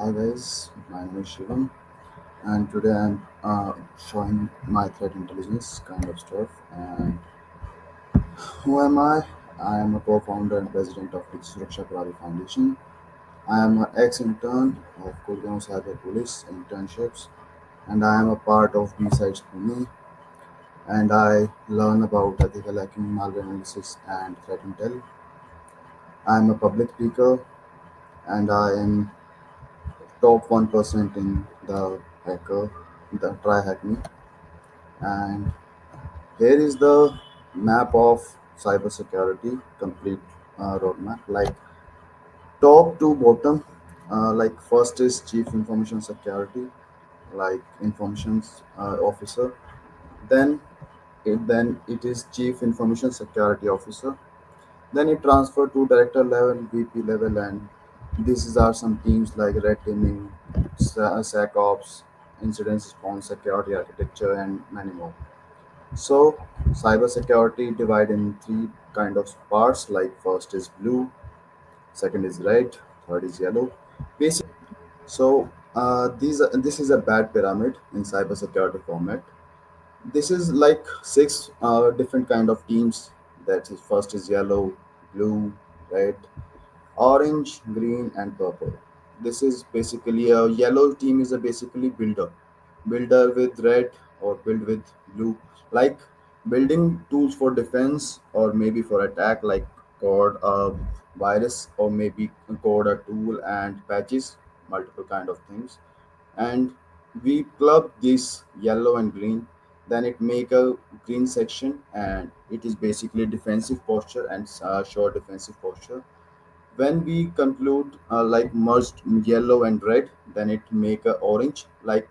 Hi guys, my name is Shivam, and today I'm showing my threat intelligence kind of stuff. And who am I? I am a co-founder and president of Digital Suraksha Karari Foundation. I am an ex-intern of Gurgaon Cyber Police internships, and I am a part of B-Sides Pune. And I learn about ethical hacking, malware analysis, and threat intel. I am a public speaker, and I am top 1% in the hacker, the try hack me. And here is the map of cybersecurity complete roadmap. Like top to bottom, like first is chief information security, like information officer. Then it is chief information security officer. Then it transfer to director level, VP level, and these are some teams like red teaming, SecOps, incident response, security architecture, and many more. So cybersecurity divide in three kind of parts. Like first is blue, second is red, third is yellow. Basically, so this is a bad pyramid in cybersecurity format. This is like six different kind of teams. That is first is yellow, blue, red, orange, green, and purple. This is basically a yellow team is a basically builder with red or build with blue, like building tools for defense or maybe for attack, like code a virus or maybe code a tool and patches, multiple kind of things. And we club this yellow and green, then it make a green section, and it is basically defensive posture and short defensive posture. When we conclude like merged yellow and red, then it make a orange, like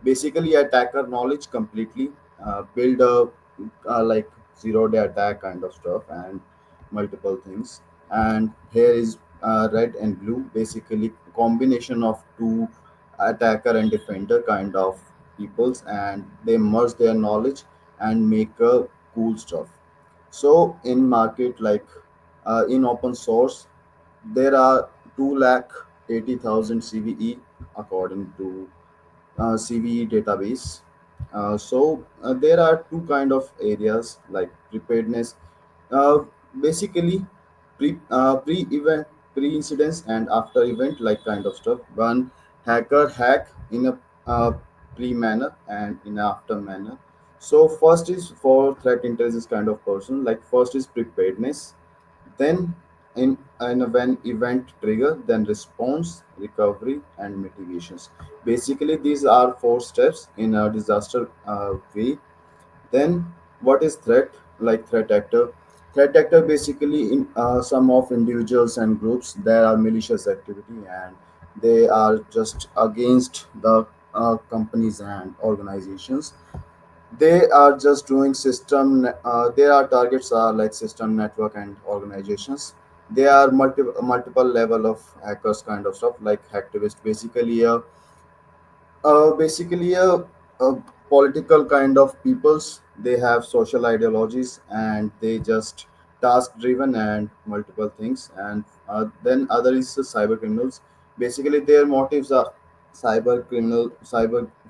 basically attacker knowledge completely, build a like zero day attack kind of stuff and multiple things. And here is red and blue, basically combination of two attacker and defender kind of peoples, and they merge their knowledge and make a cool stuff. So in market, like in open source, there are 280,000 CVE according to CVE database. So there are two kind of areas like preparedness, uh, basically pre-event, pre-incidents, and after event like kind of stuff. One hacker hack in a pre manner and in a after manner. So first is for threat intelligence kind of person. Like first is preparedness, then in when event trigger, then response, recovery, and mitigations. Basically, these are four steps in a disaster way. Then what is threat? Like threat actor. Threat actor basically in some of individuals and groups. There are malicious activity, and they are just against the companies and organizations. They are just doing system. There are targets are like system, network, and organizations. They are multiple level of hackers kind of stuff, like hacktivist, basically a political kind of peoples. They have social ideologies, and they just task driven and multiple things. And then other is the cyber criminals. Basically their motives are cyber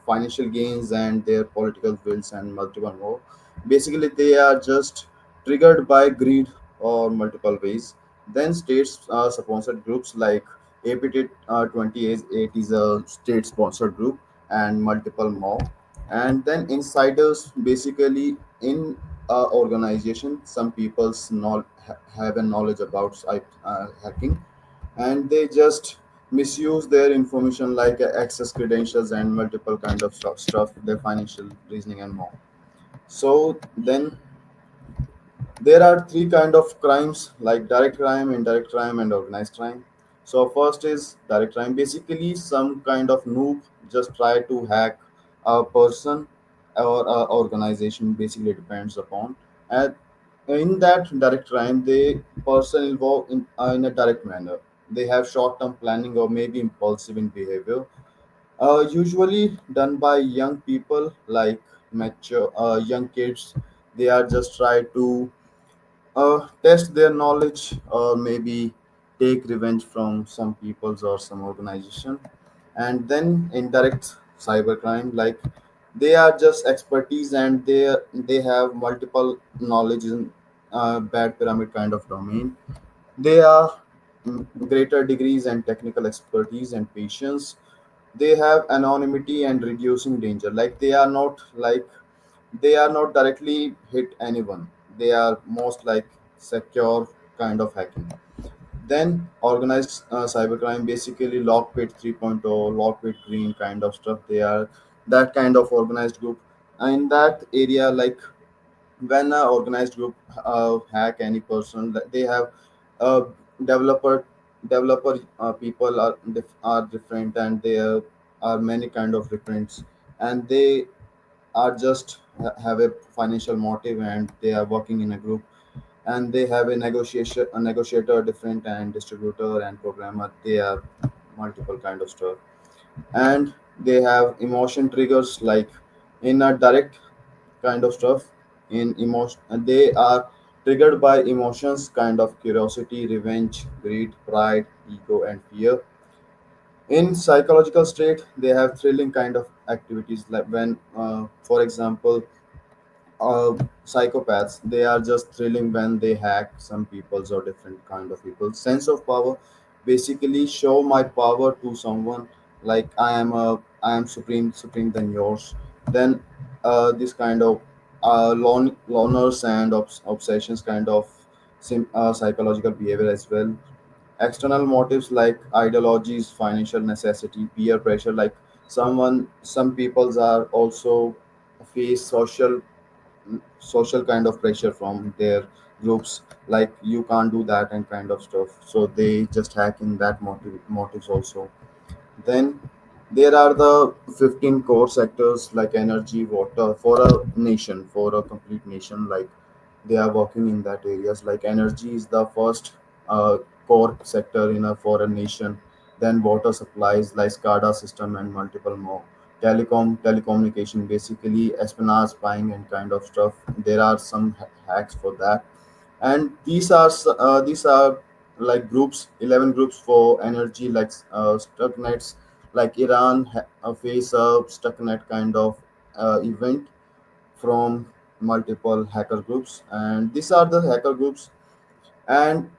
financial gains and their political wills and multiple more. Basically they are just triggered by greed or multiple ways. Then states sponsored groups like APT 28 is a state sponsored group, and multiple more. And then insiders, basically in organization, some people's have a knowledge about hacking, and they just misuse their information, like access credentials and multiple kind of stuff, their financial reasoning and more. So then there are three kind of crimes, like direct crime, indirect crime, and organized crime. So first is direct crime. Basically, some kind of noob just try to hack a person or a organization. Basically, depends upon. And in that direct crime, the person involved in a direct manner. They have short-term planning or maybe impulsive in behavior. Usually done by young people, like mature young kids. They are just try to test their knowledge or maybe take revenge from some peoples or some organization. And then indirect cybercrime, like they are just expertise and they have multiple knowledge in bad pyramid kind of domain. They are greater degrees and technical expertise and patience. They have anonymity and reducing danger, like they are not directly hit anyone. They are most like secure kind of hacking. Then organized cybercrime, basically Lockpit 3.0, Lockpit Green kind of stuff. They are that kind of organized group. And in that area, like when an organized group hack any person, they have uh, developer people are different, and there are many kind of difference, and they are just have a financial motive, and they are working in a group, and they have a negotiator different, and distributor and programmer. They are multiple kind of stuff. And they have emotion triggers, like in a direct kind of stuff. In emotion, they are triggered by emotions kind of curiosity, revenge, greed, pride, ego, and fear. In psychological state, they have thrilling kind of activities, like when for example, uh, psychopaths, they are just thrilling when they hack some people's or different kind of people. Sense of power, basically show my power to someone, like I am supreme than yours. Then this kind of loners and obsessions kind of psychological behavior as well. External motives, like ideologies, financial necessity, peer pressure, like some peoples are also face social kind of pressure from their groups, like you can't do that and kind of stuff, so they just hack in that motives also. Then there are the 15 core sectors, like energy, water, for a nation, for a complete nation, like they are working in that areas. Like energy is the first uh, core sector in a foreign nation. Then water supplies, like SCADA system and multiple more. Telecommunication, basically espionage, spying and kind of stuff. There are some hacks for that. And these are like groups, 11 groups for energy, like stucknets, like Iran face a stucknet kind of event from multiple hacker groups, and these are the hacker groups. And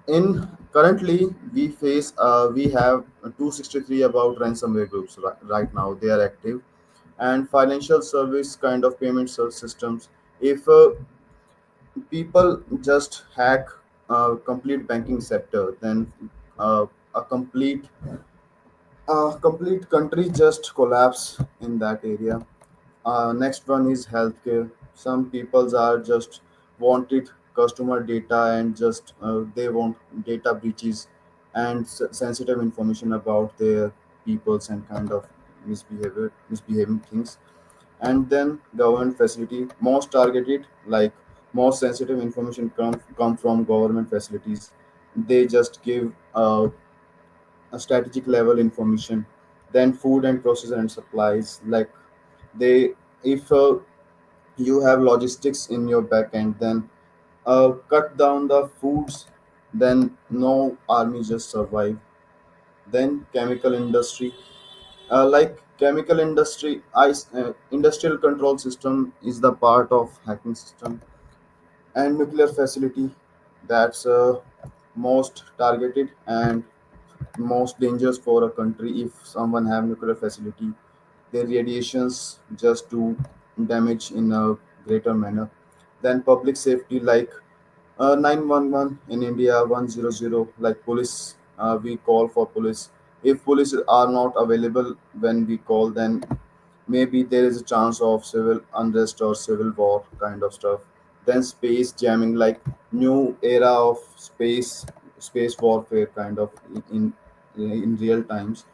in currently we have 263 about ransomware groups right now, they are active. And financial service kind of payment systems, if people just hack complete banking sector, then uh, a complete country just collapse in that area. Next one is healthcare. Some peoples are just wanted customer data, and just they want data breaches and sensitive information about their peoples and kind of misbehaving things. And then government facility, most targeted, like most sensitive information come from government facilities. They just give a strategic level information. Then food and processor and supplies, like they if you have logistics in your backend, then cut down the foods, then no army just survive. Then chemical industry, like chemical industry, industrial control system is the part of hacking system. And nuclear facility, that's most targeted and most dangerous for a country. If someone have nuclear facility, their radiations just do damage in a greater manner. Then public safety, like 911 in India, 100, like police, we call for police. If police are not available when we call, then maybe there is a chance of civil unrest or civil war kind of stuff. Then space jamming, like new era of space warfare kind of in real times.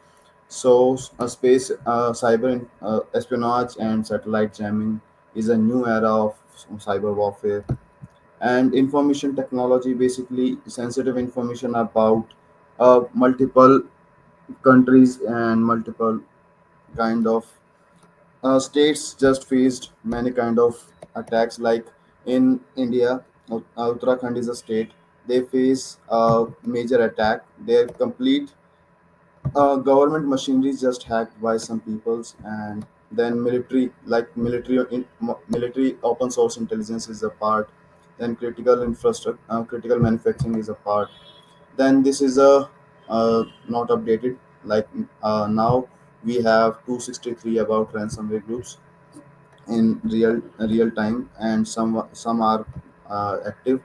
So space cyber espionage and satellite jamming is a new era of cyber warfare. And information technology, basically sensitive information about multiple countries and multiple kind of states just faced many kind of attacks. Like in India, Uttarakhand is a state. They face a major attack. Their complete Government machinery is just hacked by some peoples, and then military, like military open source intelligence is a part. Then critical infrastructure, critical manufacturing is a part. Then this is a not updated, like now we have 263 about ransomware groups in real time, and some are active.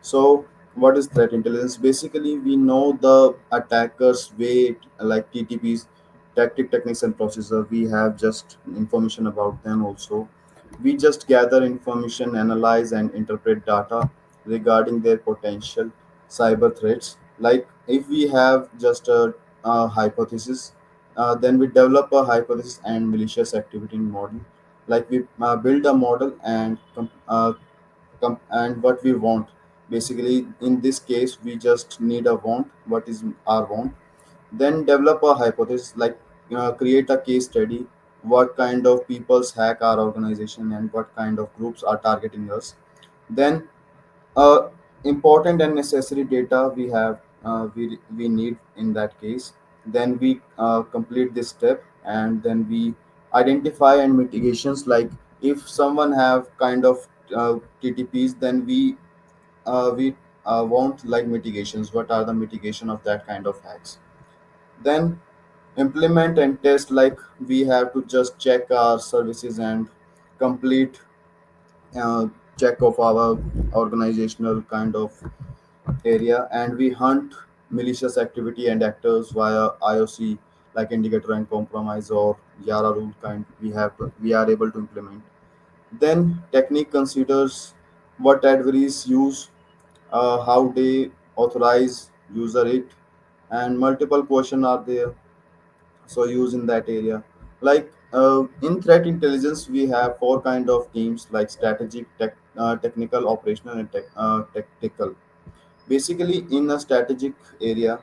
So, what is threat intelligence? Basically, we know the attacker's weight, like TTPs, tactic, techniques, and procedure. We have just information about them also. We just gather information, analyze, and interpret data regarding their potential cyber threats. Like if we have just a hypothesis, then we develop a hypothesis and malicious activity model. Like we build a model and and what we want. Basically, in this case, we just need a want. What is our want? Then develop a hypothesis, like create a case study. What kind of people's hack our organization and what kind of groups are targeting us? Then important and necessary data we need in that case. Then we complete this step, and then we identify and mitigations. Like if someone have kind of TTPs, then we want like mitigations. What are the mitigation of that kind of hacks? Then implement and test. Like we have to just check our services and complete uh, check of our organizational kind of area, and we hunt malicious activity and actors via IOC, like indicator and compromise or Yara rule kind. We are able to implement. Then technique considers what adversaries use, how they authorize user it, and multiple question are there. So use in that area. Like in threat intelligence, we have four kind of teams, like strategic, technical, operational, and tactical. Basically, in a strategic area,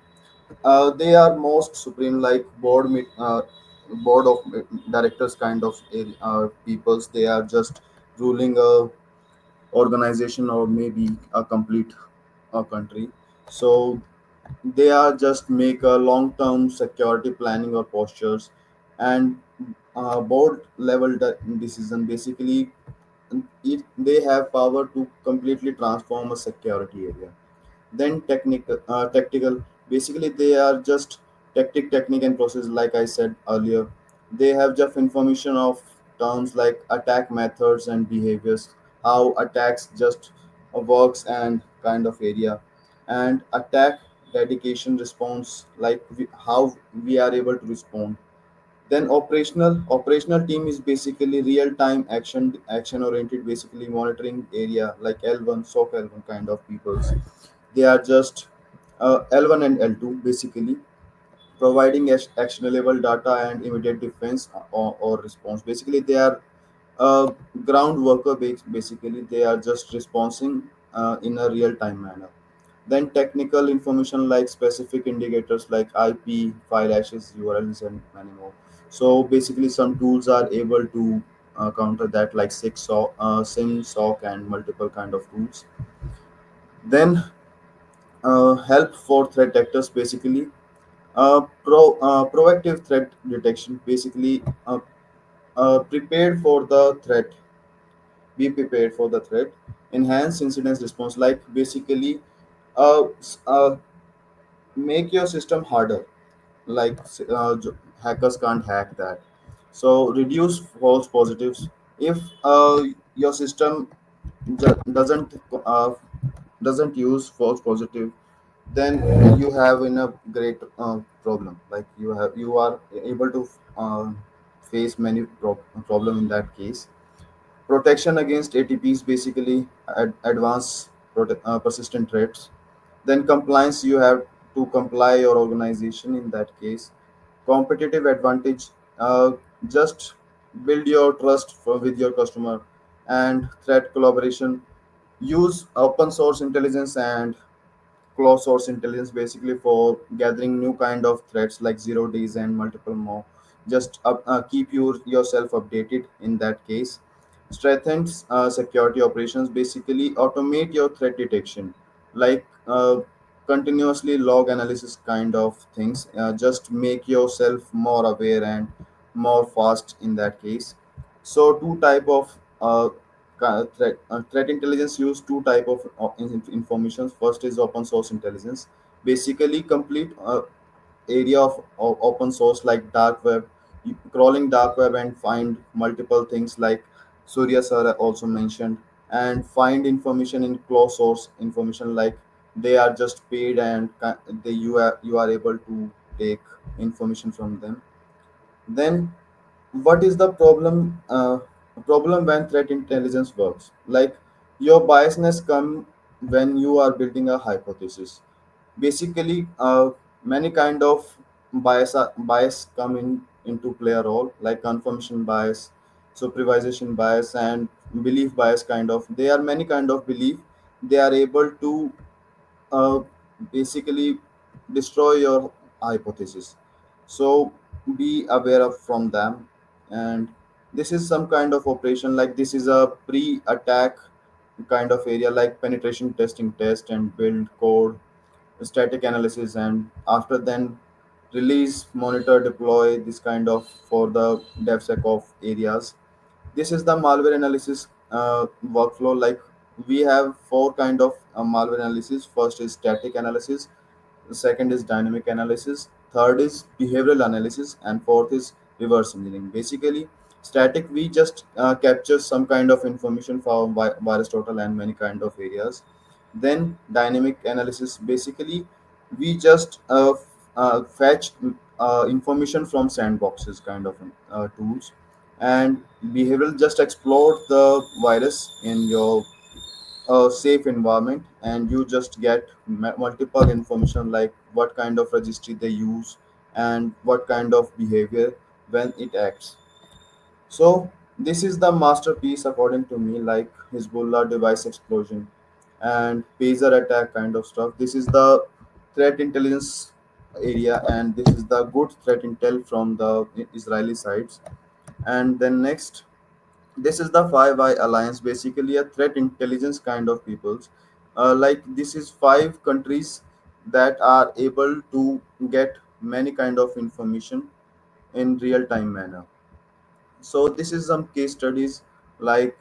they are most supreme, like board of directors kind of peoples. They are just ruling a organization or maybe a complete country. So they are just make a long term security planning or postures, and board level decision. Basically, they have power to completely transform a security area. Then tactical, basically they are just technique and process. Like I said earlier, they have just information of terms like attack methods and behaviors, how attacks just works and kind of area. And attack dedication response, like how we are able to respond. Then operational team is basically real time action oriented, basically monitoring area, like L1 SOC L1 kind of peoples. They are just L1 and L2, basically providing actionable data and immediate defense or response. Basically, they are ground worker basically. They are just responding in a real time manner. Then technical information like specific indicators like IP, file hashes, URLs, and many more. So basically, some tools are able to counter that, like SIM, SOC, and multiple kind of tools. Then help for threat actors, basically proactive threat detection, basically prepared for the threat, be prepared for the threat. Enhance incident response, like basically make your system harder, like hackers can't hack that. So reduce false positives. If your system ju- doesn't use false positive, then you have in a great problem. Like you are able to uh, face many problem in that case. Protection against ATPs, basically advanced persistent threats. Then compliance, you have to comply your organization in that case. Competitive advantage, just build your trust with your customer. And threat collaboration, use open source intelligence and closed source intelligence, basically for gathering new kind of threats like 0 days and multiple more. Just keep yourself updated in that case. Strengthens security operations, basically automate your threat detection. Like continuously log analysis kind of things. Just make yourself more aware and more fast in that case. So two type of threat intelligence use two type of information. First is open source intelligence, basically complete area of open source like dark web. Crawling dark web and find multiple things like Surya sir also mentioned, and find information in closed source information like they are just paid and you are able to take information from them. Then what is the problem when threat intelligence works? Like your biasness come when you are building a hypothesis. Basically, many kind of bias come into play a role, like confirmation bias, supervision bias, and belief bias. Kind of, there are many kind of belief. They are able to uh, basically destroy your hypothesis. So be aware of from them. And this is some kind of operation, like this is a pre-attack kind of area, like penetration testing test and build code, static analysis, and after then release, monitor, deploy, this kind of for the DevSecOps areas. This is the malware analysis workflow. Like we have four kind of malware analysis. First is static analysis, the second is dynamic analysis, third is behavioral analysis, and fourth is reverse engineering. Basically, static we just capture some kind of information from virus total and many kind of areas. Then dynamic analysis, basically we just fetch information from sandboxes kind of tools. And behavioral just explore the virus in your a safe environment, and you just get multiple information like what kind of registry they use and what kind of behavior when it acts. So this is the masterpiece according to me, like Hezbollah device explosion and pager attack kind of stuff. This is the threat intelligence area, and this is the good threat intel from the Israeli sides. And then next, this is the Five Eye Alliance, basically a threat intelligence kind of peoples. Like this is five countries that are able to get many kind of information in real time manner. So this is some case studies like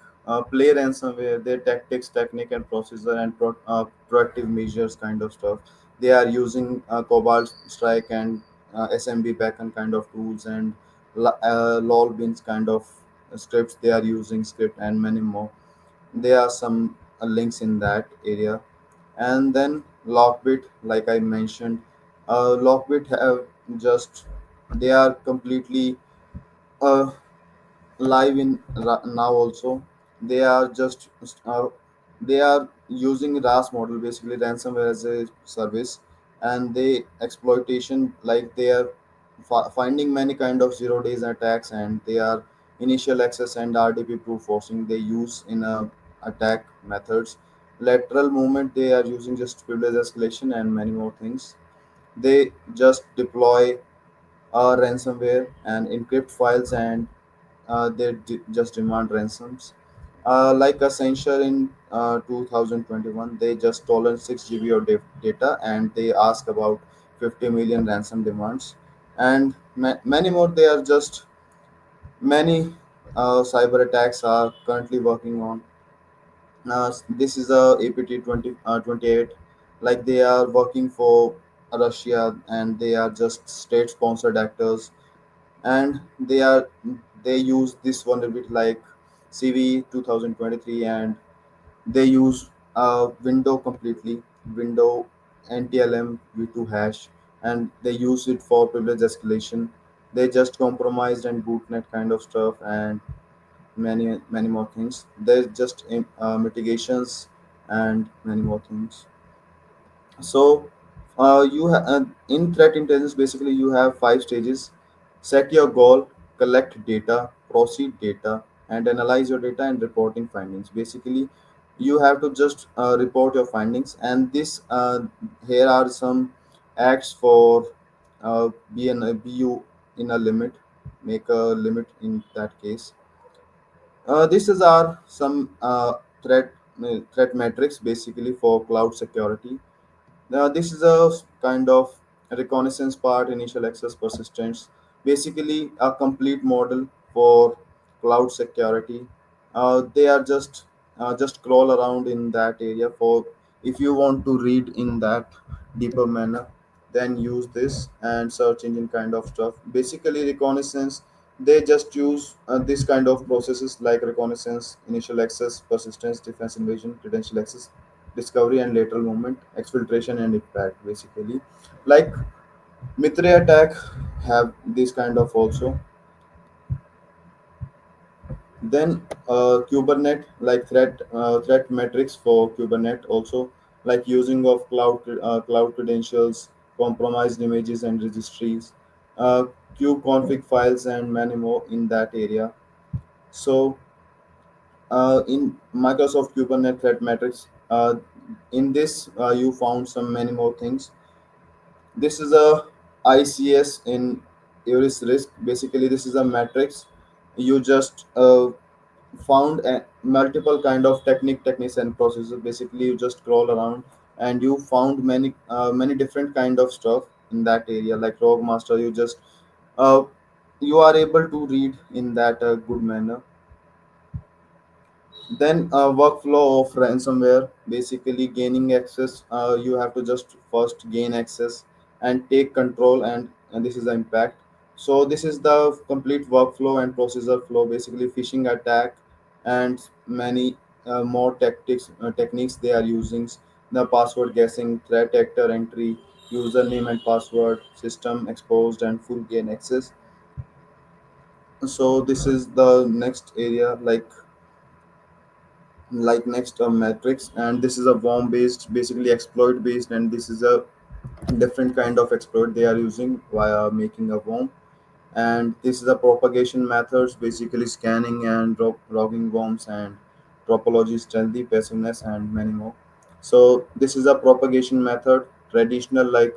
play ransomware, their tactics, technique, and procedure, and proactive measures kind of stuff. They are using Cobalt Strike and SMB backend kind of tools, and lol bins kind of scripts. They are using script and many more. There are some links in that area. And then Lockbit, like I mentioned, Lockbit have just they are completely uh, live in now also. They are just they are using RAS model, basically ransomware as a service, and they exploitation, like they are finding many kind of 0 days attacks, and they are initial access and RDP proof forcing they use in attack methods. Lateral movement, they are using just privilege escalation and many more things. They just deploy ransomware and encrypt files, and just demand ransoms. Like Accenture in 2021, they just stolen 6 GB of data, and they ask about 50 million ransom demands, and many more. They are just many cyber attacks are currently working on. This is a APT 28, like they are working for Russia, and they are just state sponsored actors, and they use this vulnerability like CV 2023, and they use window completely, window NTLM v2 hash, and they use it for privilege escalation. They just compromised and bootnet kind of stuff, and many more things. There's just mitigations and many more things. So, in threat intelligence, basically you have five stages: set your goal, collect data, proceed data, and analyze your data and reporting findings. Basically, you have to just report your findings, and this here are some acts for BU in a limit, make a limit in that case. This is our some threat metrics basically for cloud security. This is a kind of reconnaissance part, initial access persistence, basically a complete model for cloud security. They are just crawl around in that area for if you want to read in that deeper manner, then use this and search engine kind of stuff. Basically, reconnaissance they just use this kind of processes like reconnaissance, initial access, persistence, defense invasion, credential access, discovery and lateral movement, exfiltration and impact. Basically, like Mithra attack have this kind of also. Then Kubernetes like threat metrics for Kubernetes also, like using of cloud credentials, compromised images and registries, uh, config files and many more in that area. So in Microsoft Kubernetes threat metrics, in this you found some many more things. This is a ICS in Euris risk. Basically, this is a matrix. You just found multiple kind of techniques and processes. Basically, you just crawl around and you found many different kind of stuff in that area. Like Rogue Master, uh, you are able to read in that good manner. Then workflow of ransomware, basically gaining access. You have to just first gain access and take control, and this is the impact. So this is the complete workflow and procedure flow. Basically, phishing attack and many more techniques they are using. The password guessing, threat actor entry, username and password, system exposed, and full gain access. So this is the next area like next matrix, and this is a worm based, basically exploit based, and this is a different kind of exploit they are using via making a worm. And this is the propagation methods, basically scanning and logging worms and topology, stealthy, passiveness, and many more. So this is a propagation method, traditional like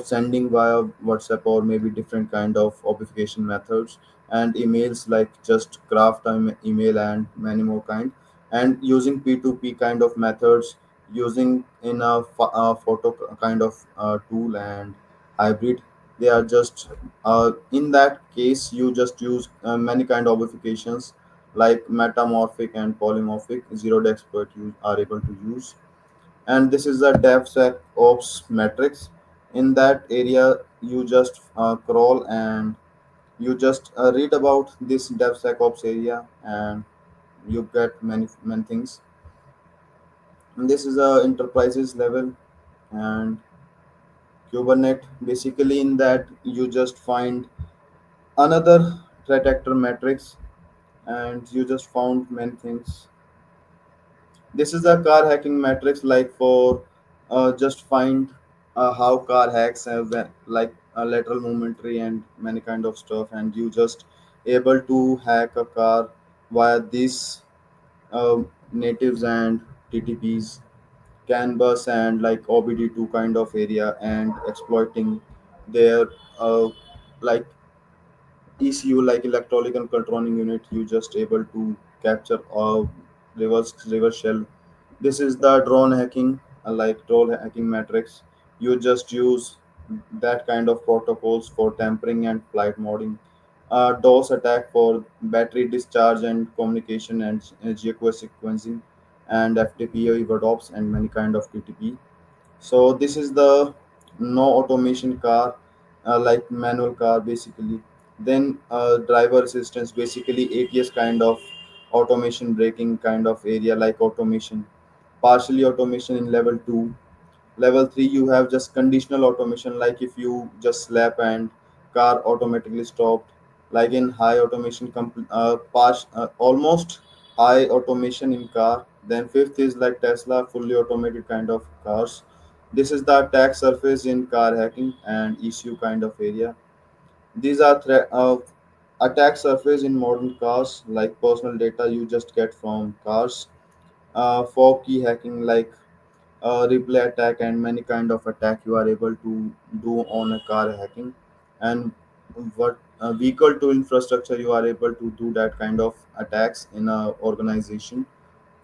sending via WhatsApp or maybe different kind of obfuscation methods, and emails like just craft email and many more kind, and using P2P kind of methods, using in a photo kind of tool and hybrid. They are just in that case you just use many kind of modifications like metamorphic and polymorphic zero day exploit you are able to use. And this is the DevSecOps metrics. In that area you just crawl and you just read about this DevSecOps area, and you get many things. And this is a enterprises level and Kubernetes. Basically, in that you just find another threat actor matrix, and you just found many things. This is a car hacking matrix, like for just find how car hacks have like lateral momentary and many kind of stuff, and you just able to hack a car via these natives and TTPs, canvas and like OBD2 kind of area, and exploiting their uh, like ECU, like electronic and controlling unit. You just able to capture a reverse shell. This is the drone hacking, like drone hacking matrix. You just use that kind of protocols for tampering and flight modding. DOS attack for battery discharge and communication and GQS sequencing, and FTP overdops and many kind of TTP. So this is the no automation car, like manual car basically. Then driver assistance, basically ATS kind of automation, braking kind of area like automation, partially automation in level 2. Level 3 you have just conditional automation, like if you just slap and car automatically stopped. Like in high automation, almost high automation in car. Then fifth is like Tesla fully automated kind of cars. This is the attack surface in car hacking and issue kind of area. These are attack surface in modern cars, like personal data you just get from cars. For key hacking, like replay attack and many kind of attack you are able to do on a car hacking. And what vehicle to infrastructure, you are able to do that kind of attacks in a organization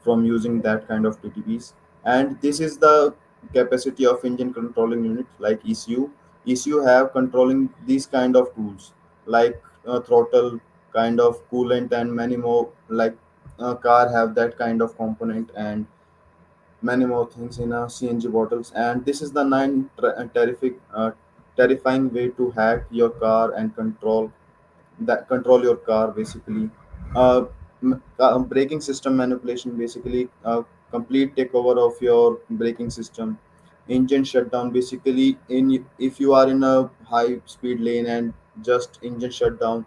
from using that kind of TTPs. And this is the capacity of engine controlling unit like ECU. ECU have controlling these kind of tools like throttle, kind of coolant, and many more. Like car have that kind of component and many more things in a CNG bottles. And this is the terrifying way to hack your car and control your car basically. Braking system manipulation basically, complete takeover of your braking system. Engine shutdown basically, in if you are in a high speed lane and just engine shutdown,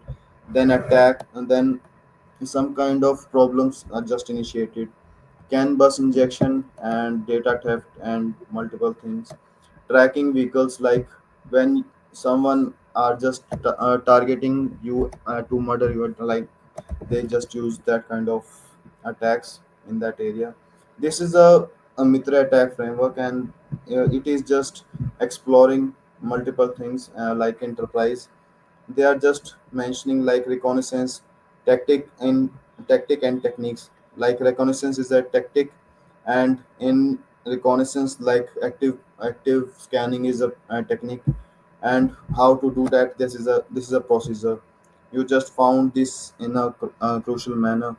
then attack, and then some kind of problems are just initiated. CAN bus injection and data theft and multiple things. Tracking vehicles, like when someone are just targeting you to murder you, like they just use that kind of attacks in that area. This is a Mitra attack framework, and it is just exploring multiple things like enterprise. They are just mentioning like reconnaissance tactic and techniques. Like reconnaissance is a tactic, and in reconnaissance, like active scanning is a technique. And how to do that, this is a procedure. You just found this in a crucial manner.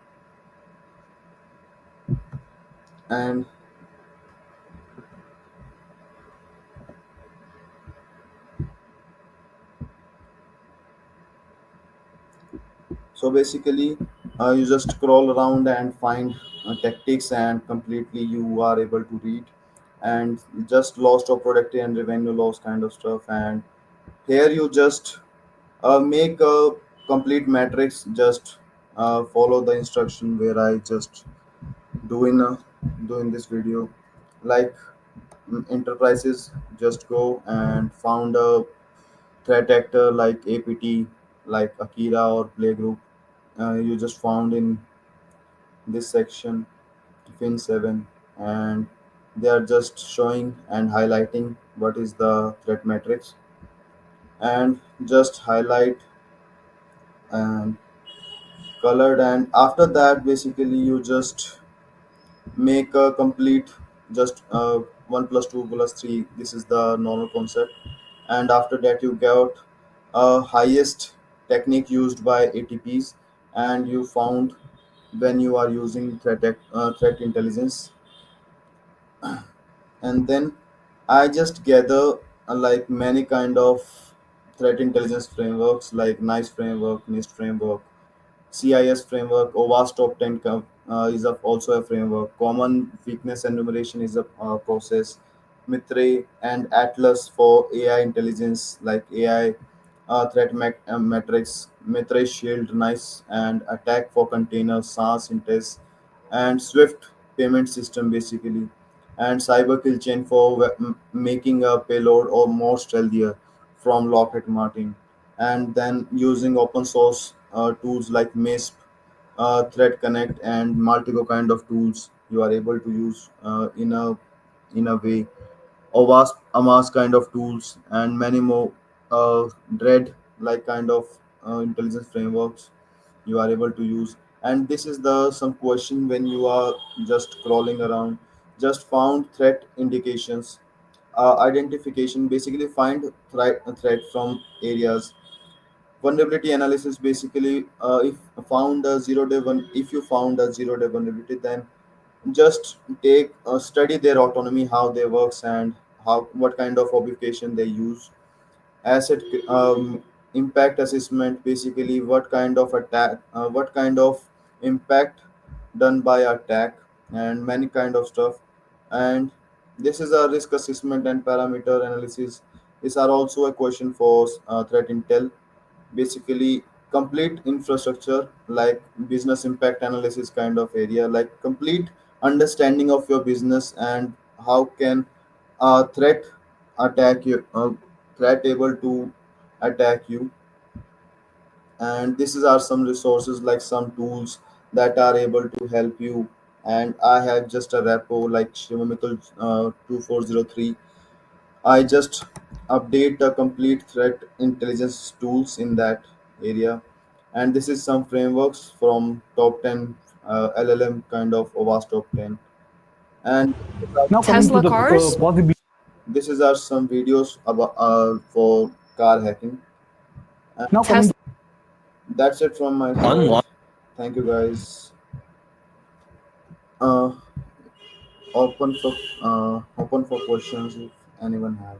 And so basically, you just scroll around and find tactics, and completely you are able to read and just lost of productivity and revenue loss kind of stuff. And here you just make a complete matrix. Just follow the instruction where I just doing doing this video. Like enterprises just go and found a threat actor like APT, like Akira or Playgroup. You just found in this section fin 7, and they are just showing and highlighting what is the threat matrix, and just highlight and colored. And after that basically you just make a complete, just 1 plus 2 plus 3, this is the normal concept. And after that you get a highest technique used by ATPs, and you found when you are using threat intelligence. And then I just gather like many kind of threat intelligence frameworks like NICE framework, NIST framework, CIS framework. OWASP top 10 is also a framework. Common weakness enumeration is a process. Mitre and Atlas for AI intelligence, like AI metrics. Mitre Shield, NICE, and Attack for containers, SaaS, Intes, and Swift payment system basically. And Cyber Kill Chain for making a payload or more stealthier from Lockheed Martin. And then using open source tools like MISP, Thread Connect, and multiple kind of tools you are able to use in a way. Amas kind of tools and many more. Dread like kind of intelligence frameworks you are able to use. And this is the some question when you are just crawling around. Just found threat indications, identification basically, find threat from areas. Vulnerability analysis basically, if you found a 0-day vulnerability, then just take study their autonomy, how they works, and how what kind of obfuscation they use. Asset impact assessment basically, what kind of impact done by attack, and many kind of stuff. And this is a risk assessment and parameter analysis. These are also a question for threat intel. Basically, complete infrastructure like business impact analysis kind of area, like complete understanding of your business and how can a attack you threat able to attack you. And this is are some resources like some tools that are able to help you. And I have just a repo like Shivam Mittal 2403. I just update the complete threat intelligence tools in that area. And this is some frameworks from top 10 LLM kind of OWASP top 10. And Now coming to Tesla the cars? possibility. this is are some videos about for car hacking. And Now coming Tesla. to that's it from my side. unlock. Thank you guys. Uh, open for questions if anyone have.